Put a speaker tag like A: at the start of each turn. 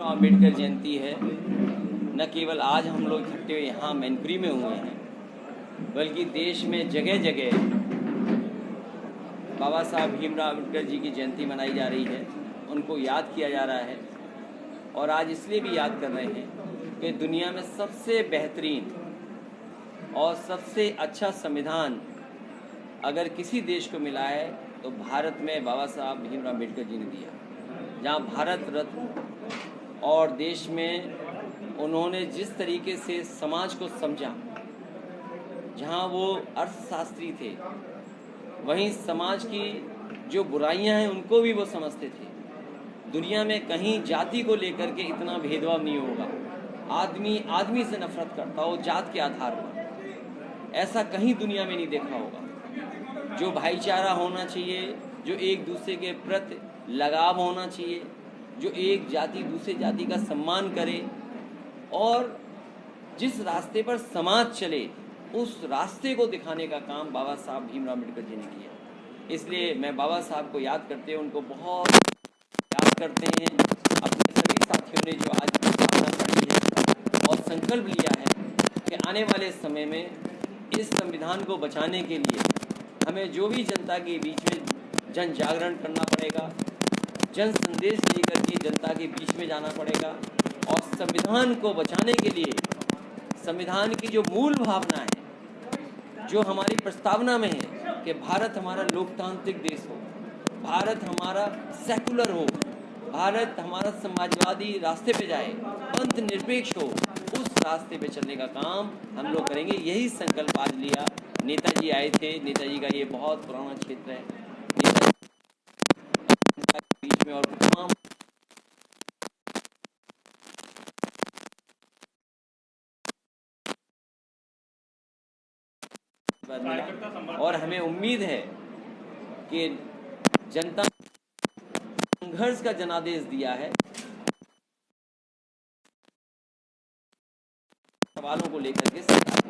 A: अम्बेडकर जयंती है। न केवल आज हम लोग इकट्ठे यहाँ मैनपुरी में हुए हैं, बल्कि देश में जगह जगह बाबा साहब भीमराव अम्बेडकर जी की जयंती मनाई जा रही है, उनको याद किया जा रहा है। और आज इसलिए भी याद कर रहे हैं कि दुनिया में सबसे बेहतरीन और सबसे अच्छा संविधान अगर किसी देश को मिला है तो भारत में बाबा साहब भीमराव अम्बेडकर जी ने दिया। जहाँ भारत रत्न और देश में उन्होंने जिस तरीके से समाज को समझा, जहाँ वो अर्थशास्त्री थे, वहीं समाज की जो बुराइयां हैं उनको भी वो समझते थे। दुनिया में कहीं जाति को लेकर के इतना भेदभाव नहीं होगा। आदमी आदमी से नफरत करता हो जात के आधार पर, ऐसा कहीं दुनिया में नहीं देखा होगा। जो भाईचारा होना चाहिए, जो एक दूसरे के प्रति लगाव होना चाहिए, जो एक जाति दूसरे जाति का सम्मान करे और जिस रास्ते पर समाज चले उस रास्ते को दिखाने का काम बाबा साहब भीमराव अम्बेडकर जी ने किया। इसलिए मैं बाबा साहब को याद करते हैं, उनको बहुत याद करते हैं। अपने सभी साथियों ने जो आज प्रार्थना पढ़ी है और संकल्प लिया है कि आने वाले समय में इस संविधान को बचाने के लिए हमें जो भी जनता के बीच में जन जागरण करना पड़ेगा, जन संदेश लेकर के जनता के बीच में जाना पड़ेगा और संविधान को बचाने के लिए संविधान की जो मूल भावना है, जो हमारी प्रस्तावना में है कि भारत हमारा लोकतांत्रिक देश हो, भारत हमारा सेकुलर हो, भारत हमारा समाजवादी रास्ते पे जाए, पंथ निरपेक्ष हो, उस रास्ते पे चलने का काम हम लोग करेंगे। यही संकल्प आज लिया। नेताजी आए थे, नेताजी का ये बहुत पुराना क्षेत्र है, नेताजी के बीच में और तमाम और हमें उम्मीद है कि जनता संघर्ष का जनादेश दिया है। सवालों को लेकर के सरकार